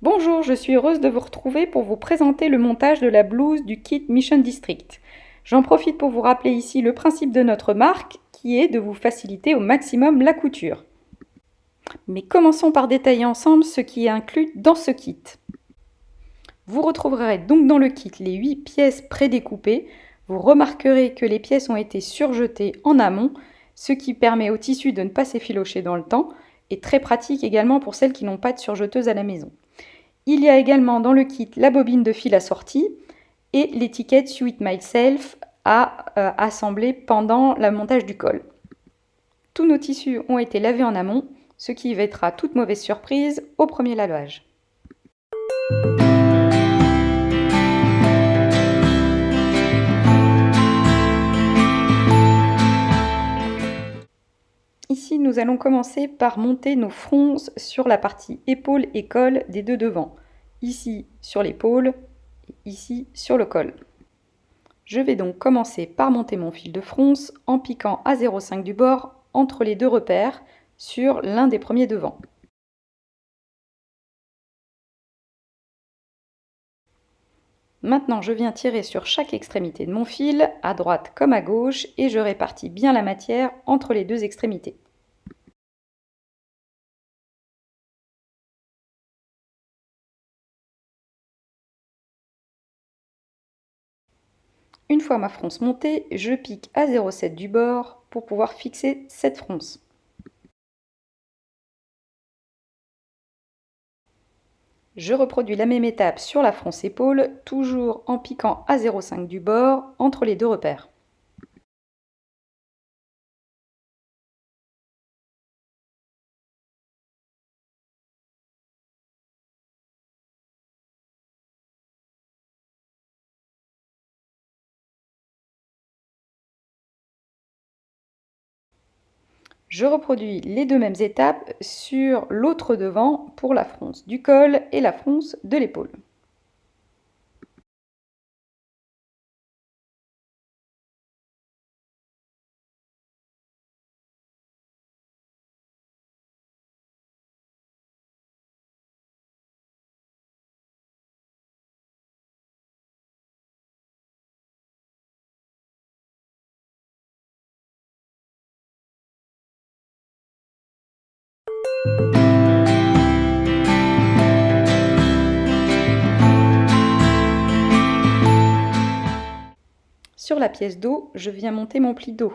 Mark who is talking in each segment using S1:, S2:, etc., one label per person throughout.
S1: Bonjour, je suis heureuse de vous retrouver pour vous présenter le montage de la blouse du kit Mission District. J'en profite pour vous rappeler ici le principe de notre marque qui est de vous faciliter au maximum la couture. Mais commençons par détailler ensemble ce qui est inclus dans ce kit. Vous retrouverez donc dans le kit les 8 pièces prédécoupées. Vous remarquerez que les pièces ont été surjetées en amont, ce qui permet au tissu de ne pas s'effilocher dans le temps et très pratique également pour celles qui n'ont pas de surjeteuse à la maison. Il y a également dans le kit la bobine de fil assortie et l'étiquette Sweet Myself à assembler pendant le montage du col. Tous nos tissus ont été lavés en amont, ce qui évitera toute mauvaise surprise au premier lavage. Ici, nous allons commencer par monter nos fronces sur la partie épaule et col des deux devants. Ici sur l'épaule, ici sur le col. Je vais donc commencer par monter mon fil de fronce en piquant à 0,5 du bord entre les deux repères sur l'un des premiers devants. Maintenant, je viens tirer sur chaque extrémité de mon fil, à droite comme à gauche, et je répartis bien la matière entre les deux extrémités. Une fois ma fronce montée, je pique à 0,7 du bord pour pouvoir fixer cette fronce. Je reproduis la même étape sur la fronce épaule, toujours en piquant à 0,5 du bord entre les deux repères. Je reproduis les deux mêmes étapes sur l'autre devant pour la fronce du col et la fronce de l'épaule. Sur la pièce dos, je viens monter mon pli dos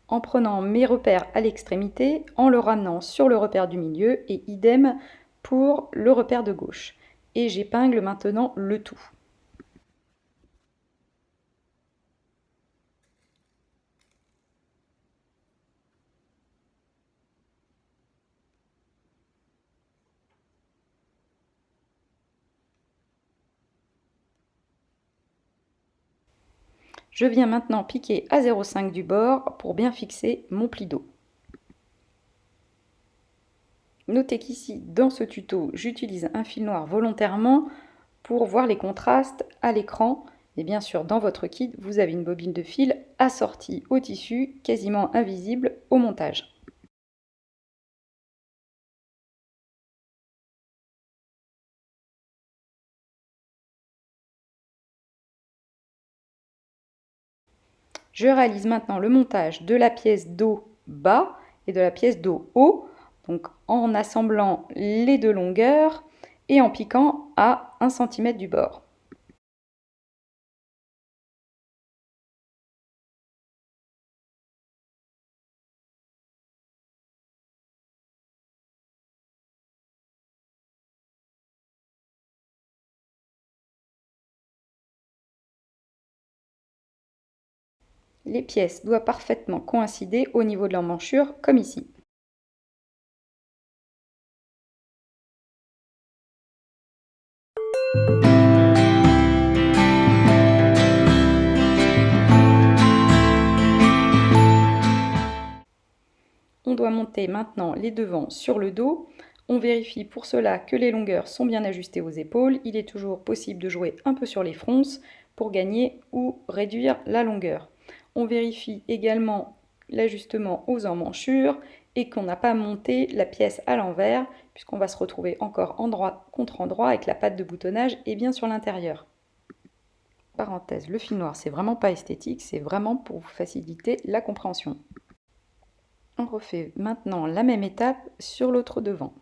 S1: en prenant mes repères à l'extrémité, en le ramenant sur le repère du milieu et idem pour le repère de gauche. Et j'épingle maintenant le tout. Je viens maintenant piquer à 0,5 du bord pour bien fixer mon pli dos. Notez qu'ici, dans ce tuto, j'utilise un fil noir volontairement pour voir les contrastes à l'écran. Et bien sûr, dans votre kit, vous avez une bobine de fil assortie au tissu, quasiment invisible au montage. Je réalise maintenant le montage de la pièce dos bas et de la pièce dos haut, donc en assemblant les deux longueurs et en piquant à 1 cm du bord. Les pièces doivent parfaitement coïncider au niveau de l'emmanchure, comme ici. On doit monter maintenant les devants sur le dos. On vérifie pour cela que les longueurs sont bien ajustées aux épaules. Il est toujours possible de jouer un peu sur les fronces pour gagner ou réduire la longueur. On vérifie également l'ajustement aux emmanchures et qu'on n'a pas monté la pièce à l'envers, puisqu'on va se retrouver encore endroit contre endroit avec la patte de boutonnage et bien sur l'intérieur. Parenthèse, le fil noir, c'est vraiment pas esthétique, c'est vraiment pour vous faciliter la compréhension. On refait maintenant la même étape sur l'autre devant.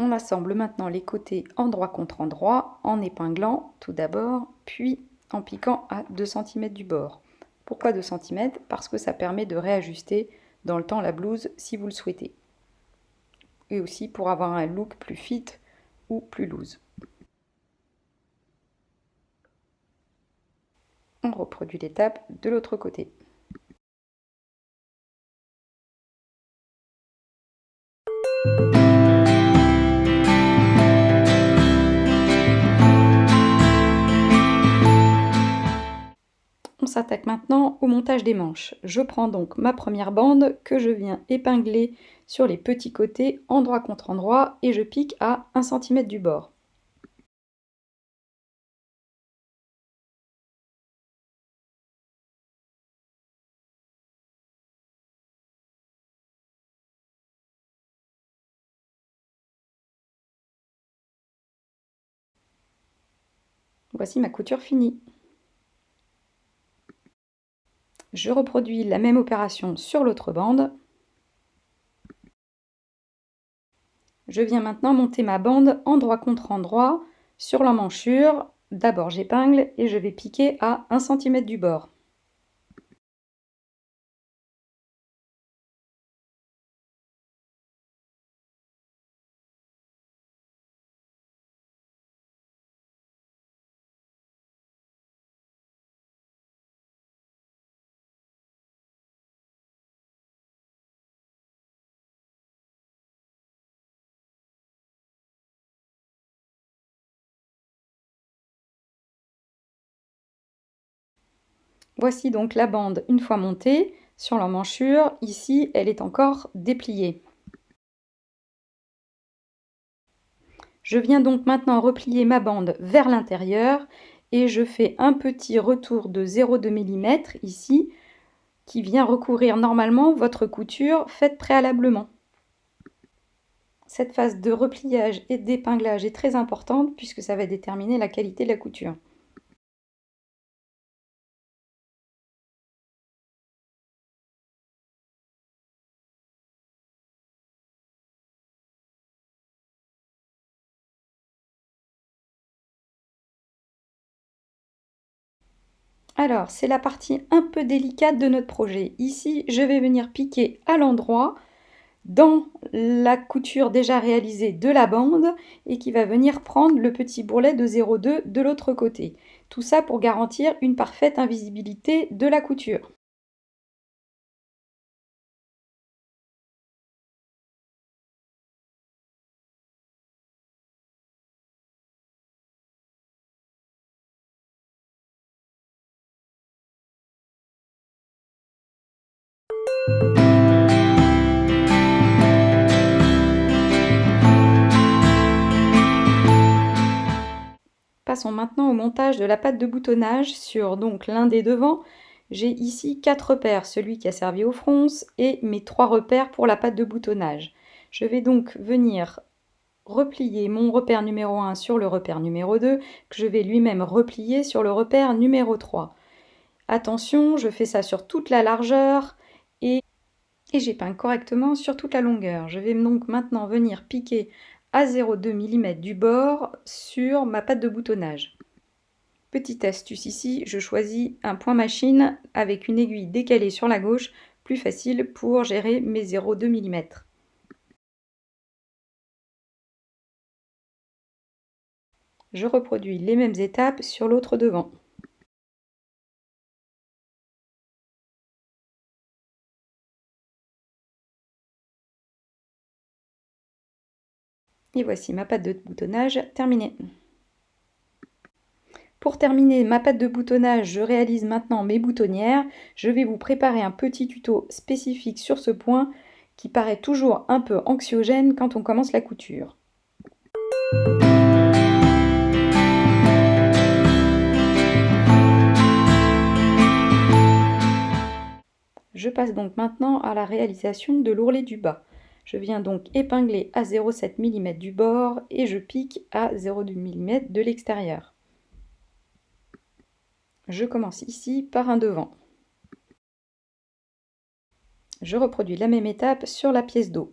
S1: On assemble maintenant les côtés endroit contre endroit en épinglant tout d'abord, puis en piquant à 2 cm du bord. Pourquoi 2 cm? Parce que ça permet de réajuster dans le temps la blouse si vous le souhaitez. Et aussi pour avoir un look plus fit ou plus loose. On reproduit l'étape de l'autre côté. On s'attaque maintenant au montage des manches. Je prends donc ma première bande que je viens épingler sur les petits côtés endroit contre endroit et je pique à 1 cm du bord. Voici ma couture finie. Je reproduis la même opération sur l'autre bande. Je viens maintenant monter ma bande endroit contre endroit sur l'emmanchure. D'abord j'épingle et je vais piquer à 1 cm du bord. Voici donc la bande une fois montée sur l'emmanchure. Ici, elle est encore dépliée. Je viens donc maintenant replier ma bande vers l'intérieur et je fais un petit retour de 0,2 mm ici qui vient recouvrir normalement votre couture faite préalablement. Cette phase de repliage et d'épinglage est très importante puisque ça va déterminer la qualité de la couture. Alors, c'est la partie un peu délicate de notre projet. Ici, je vais venir piquer à l'endroit dans la couture déjà réalisée de la bande et qui va venir prendre le petit bourrelet de 0,2 de l'autre côté. Tout ça pour garantir une parfaite invisibilité de la couture. Passons maintenant au montage de la patte de boutonnage sur donc l'un des devants. J'ai ici 4 repères, celui qui a servi aux fronces et mes 3 repères pour la patte de boutonnage. Je vais donc venir replier mon repère numéro 1 sur le repère numéro 2, que je vais lui-même replier sur le repère numéro 3. Attention, je fais ça sur toute la largeur et j'épingle correctement sur toute la longueur. Je vais donc maintenant venir piquer à 0,2 mm du bord sur ma patte de boutonnage. Petite astuce ici, je choisis un point machine avec une aiguille décalée sur la gauche, plus facile pour gérer mes 0,2 mm. Je reproduis les mêmes étapes sur l'autre devant. Et voici ma patte de boutonnage terminée. Pour terminer ma patte de boutonnage, je réalise maintenant mes boutonnières. Je vais vous préparer un petit tuto spécifique sur ce point qui paraît toujours un peu anxiogène quand on commence la couture. Je passe donc maintenant à la réalisation de l'ourlet du bas. Je viens donc épingler à 0,7 mm du bord et je pique à 0,2 mm de l'extérieur. Je commence ici par un devant. Je reproduis la même étape sur la pièce dos.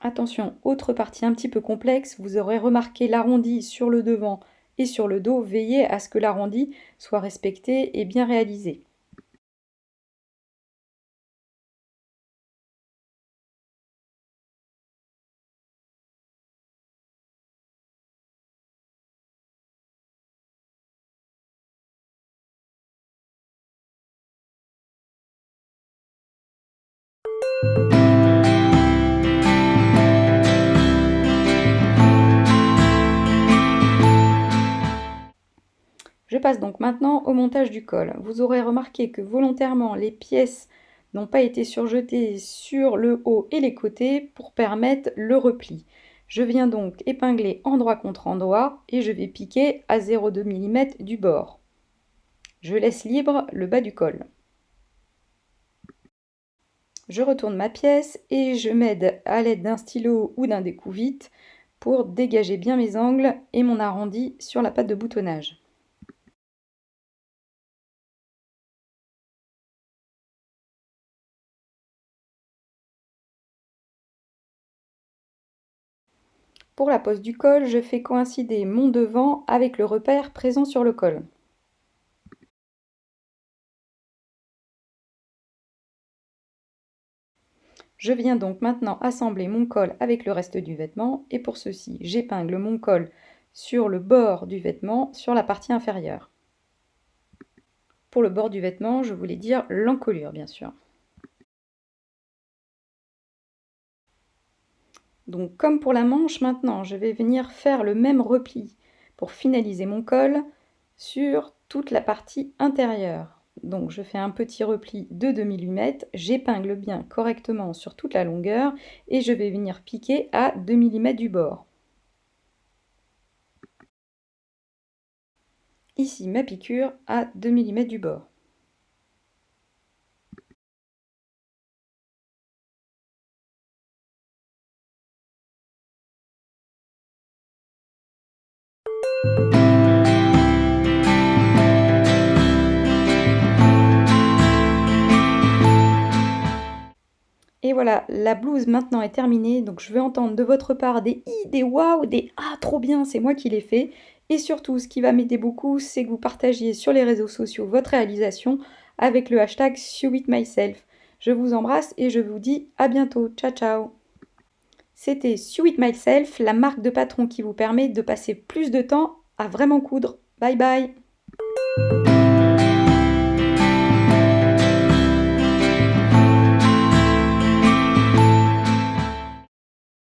S1: Attention, autre partie un petit peu complexe, vous aurez remarqué l'arrondi sur le devant et sur le dos. Veillez à ce que l'arrondi soit respecté et bien réalisé. Je passe donc maintenant au montage du col. Vous aurez remarqué que volontairement les pièces n'ont pas été surjetées sur le haut et les côtés pour permettre le repli. Je viens donc épingler endroit contre endroit et je vais piquer à 0,2 mm du bord. Je laisse libre le bas du col. Je retourne ma pièce et je m'aide à l'aide d'un stylo ou d'un découvite pour dégager bien mes angles et mon arrondi sur la patte de boutonnage. Pour la pose du col, je fais coïncider mon devant avec le repère présent sur le col. Je viens donc maintenant assembler mon col avec le reste du vêtement et pour ceci, j'épingle mon col sur le bord du vêtement, sur la partie inférieure. Pour le bord du vêtement, je voulais dire l'encolure bien sûr. Donc comme pour la manche, maintenant je vais venir faire le même repli pour finaliser mon col sur toute la partie intérieure. Donc je fais un petit repli de 2 mm, j'épingle bien correctement sur toute la longueur et je vais venir piquer à 2 mm du bord. Ici ma piqûre à 2 mm du bord. Et voilà, la blouse maintenant est terminée, donc je veux entendre de votre part des i, des waouh, des ah trop bien, c'est moi qui l'ai fait. Et surtout, ce qui va m'aider beaucoup, c'est que vous partagiez sur les réseaux sociaux votre réalisation avec le hashtag SewItMyself. Je vous embrasse et je vous dis à bientôt. Ciao ciao. C'était SewItMyself, la marque de patron qui vous permet de passer plus de temps à vraiment coudre. Bye bye.